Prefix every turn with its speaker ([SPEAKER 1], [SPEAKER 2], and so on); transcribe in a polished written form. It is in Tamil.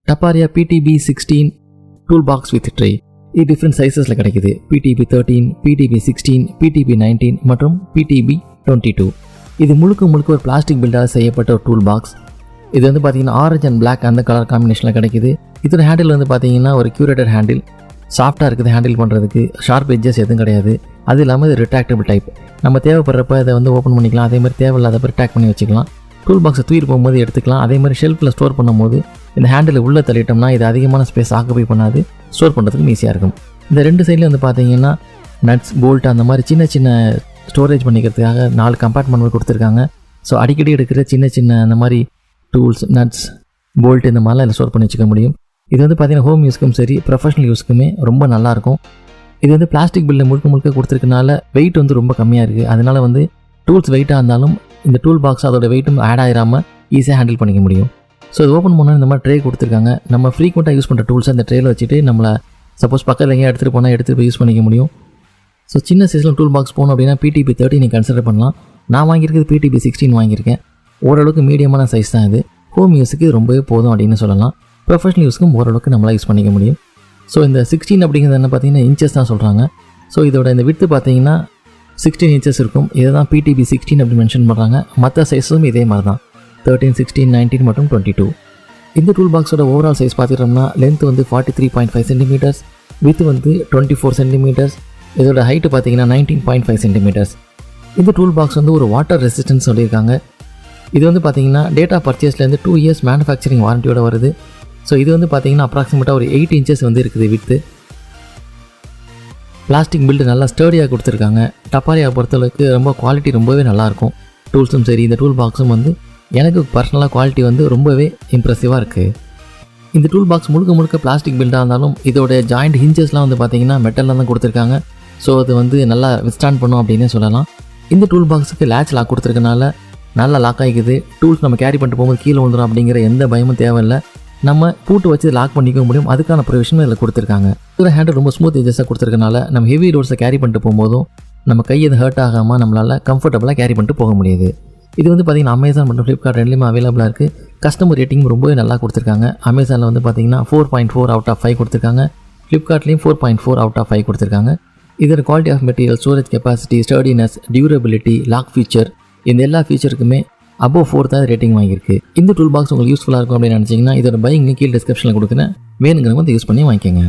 [SPEAKER 1] Taparia PTB16 toolbox with tray. இது டிஃப்ரெண்ட் சைஸஸில் கிடைக்குது. PTB13, PTB16, PTB19 மற்றும் PTB22. இது முழுக்க ஒரு பிளாஸ்டிக் பில்டாக செய்யப்பட்ட ஒரு டூல் பாக்ஸ். இது வந்து பார்த்தீங்கன்னா ஆரஞ்ச் அண்ட் பிளாக் அந்த கலர் காம்பினேஷனில் கிடைக்குது. இதோட ஹேண்டில் வந்து பார்த்தீங்கன்னா ஒரு க்யூரேட்டட் ஹேண்டில், சாஃப்டாக இருக்குது ஹேண்டில் பண்ணுறதுக்கு, ஷார்ப் எட்ஜஸ் எதுவும் கிடையாது. அது இல்லாமல் இது ரிட்ராக்டபிள் டைப். நம்ம தேவைப்படுறப்ப இதை வந்து ஓப்பன் பண்ணிக்கலாம், அதே மாதிரி தேவையில்லாதப்ப ரிட்ராக்ட் பண்ணி வச்சுக்கலாம். டூல் பாக்ஸை தூக்கிட்டு போகும்போது எடுத்துக்கலாம். அதே மாதிரி ஷெல்ஃபில் ஸ்டோர் பண்ணும்போது இந்த ஹேண்டில் உள்ளே தள்ளிட்டோம்னா இது அதிகமான ஸ்பேஸ் ஆக்குபை பண்ணாது, ஸ்டோர் பண்ணுறதுக்கு ஈஸியாக இருக்கும். இந்த ரெண்டு சைட்லேயும் வந்து பார்த்தீங்கன்னா நட்ஸ், போல்ட் அந்த மாதிரி சின்ன ஸ்டோரேஜ் பண்ணிக்கிறதுக்காக 4 கம்பார்ட்மெண்ட் கொடுத்துருக்காங்க. ஸோ அடிக்கடி எடுக்கிற சின்ன அந்த மாதிரி டூல்ஸ், நட்ஸ், போல்ட் இந்த மாதிரிலாம் இதில் ஸ்டோர் பண்ணி வச்சுக்க முடியும். இது வந்து பார்த்தீங்கன்னா ஹோம் யூஸ்க்கும் சரி ப்ரொஃபஷனல் யூஸ்க்குமே ரொம்ப நல்லாயிருக்கும். இது வந்து பிளாஸ்டிக் பில்லை முழுக்க கொடுத்துருக்கனால வெயிட் வந்து ரொம்ப கம்மியாக இருக்குது. அதனால் வந்து டூல்ஸ் வெயிட்டாக இருந்தாலும் இந்த டூல் பாக்ஸ் அதோட வெயிட்டும் ஆட் ஆகிடாமல் ஈஸியாக ஹேண்டில் பண்ணிக்க முடியும். ஸோ இது ஓப்பன் பண்ணால் இந்த மாதிரி ட்ரே கொடுத்துருக்காங்க. நம்ம ஃப்ரீக்வெண்ட்டாக யூஸ் பண்ணுற டூல்ஸை அந்த ட்ரேயில் வச்சுட்டு நம்மளை சப்போஸ் பக்கத்தில் எங்கேயா எடுத்துகிட்டு போனால் எடுத்துகிட்டு போய் யூஸ் பண்ணிக்க முடியும். ஸோ சின்ன சைஸில் டூல் பாக்ஸ் போகணும் அப்படின்னா PTB13 நீங்கள் கன்சிடர் பண்ணலாம். நான் வாங்கியிருக்கிறது PTB16 வாங்கியிருக்கேன். ஓரளவுக்கு மீடியமான சைஸ் தான் இது. ஹோம் யூஸுக்கு ரொம்பவே போதும் அப்படின்னு சொல்லலாம். ப்ரொஃபஷனல் யூஸ்க்கும் ஓரளவுக்கு நம்மளால் யூஸ் பண்ணிக்க முடியும். ஸோ இந்த 16 அப்படிங்கிறது என்ன பார்த்தீங்கன்னா இன்ச்சஸ் தான் சொல்கிறாங்க. ஸோ இதோட இந்த விட்த்து பார்த்தீங்கன்னா 16 inches இருக்கும். இதை தான் PTB16 அப்படி மென்ஷன் பண்ணுறாங்க. மற்ற சைஸும் இதே மாதிரி தான் 13, 16, 19 மற்றும் 22. இந்த டூல் பாக்ஸோட ஓவரால் சைஸ் பார்த்துட்டோம்னா லென்த் வந்து 43.5 cm, வித் வந்து 24 cm. இதோட ஹைட்டு பார்த்தீங்கன்னா 19.5 cm. இந்த டூல் பாக்ஸ் வந்து ஒரு வாட்டர் ரெசிஸ்டன்ஸ் சொல்லியிருக்காங்க. இது வந்து பார்த்தீங்கன்னா டேட்டா பர்ச்சேஸ்லேருந்து 2 years மேனுஃபேக்சரிங் வாரண்டியோட வருது. ஸோ இது வந்து பார்த்தீங்கன்னா அப்ராக்சிமேட்டாக ஒரு 8 inches வந்து இருக்குது வித்து. பிளாஸ்டிக் பில்டு நல்லா ஸ்டர்டியாக கொடுத்துருக்காங்க. டப்பாரியா பொறுத்தளவுக்கு ரொம்ப குவாலிட்டி ரொம்பவே நல்லாயிருக்கும். டூல்ஸும் சரி இந்த டூல் பாக்ஸும் வந்து எனக்கு பர்சனலாக குவாலிட்டி வந்து ரொம்பவே இம்ப்ரெசிவாக இருக்குது. இந்த டூல் பாக்ஸ் முழுக்க பிளாஸ்டிக் பில்டாக இருந்தாலும் இதோட ஜாயிண்ட் ஹிஞ்சஸ்லாம் வந்து பார்த்தீங்கன்னா மெட்டலில் தான் கொடுத்துருக்காங்க. ஸோ அது வந்து நல்லா வித்ஸ்டாண்ட் பண்ணும் அப்படின்னே சொல்லலாம். இந்த டூல் பாக்ஸுக்கு லேட்ச் லாக் கொடுத்துருக்கனால நல்லா லாக் ஆகிக்குது. டூல்ஸ் நம்ம கேரி பண்ணிட்டு போகும்போது கீழே விழுந்துடும் அப்படிங்கிற எந்த பயமும் தேவையில்லை. நம்ம பூட்டு வச்சு லாக் பண்ணிக்க முடியும். அதுக்கான ப்ரொவிஷனும் இதில் கொடுத்துருக்காங்க. இதோட ஹேண்டில் ரொம்ப ஸ்மூத் எஜஸாக கொடுத்துருக்கனால நம்ம ஹெவி லோட்ஸை கேரி பண்ணிட்டு போகும்போதும் நம்ம கை எதுவும் ஹர்ட் ஆகாமல் நம்மளால் கம்ஃபர்டபுளாக கேரி பண்ணிட்டு போக முடியுது. இது வந்து பார்த்திங்கன்னா அமேசான் மற்றும் ஃப்ளிப்கார்ட் ரெண்டுலேயுமே அவைலபிளாக இருக்குது. கஸ்டமர் ரேட்டிங் ரொம்பவே நல்லா கொடுத்துருக்காங்க. அமேசானில் வந்து பார்த்திங்கன்னா 4.4 out of 5 கொடுத்துருக்காங்க. ஃப்ளிப்கார்ட்லேயும் 4.4 out of 5 கொடுத்துருக்காங்க. இதோட quality of material, storage capacity, sturdiness, durability, lock feature இந்த எல்லா ஃபீச்சருக்குமே above 4 தான் ரேட்டிங் வாங்கியிருக்கு. இந்த டூல் பாக்ஸ் உங்களுக்கு யூஸ்ஃபுல்லாக இருக்கும் அப்படின்னு நினச்சிங்கன்னா இதோட பையிங் கீழே டிஸ்கிரிப்ஷனில் கொடுக்குறேன். வேணுங்கிறவங்க வந்து யூஸ் பண்ணி வாங்கிக்கோங்க.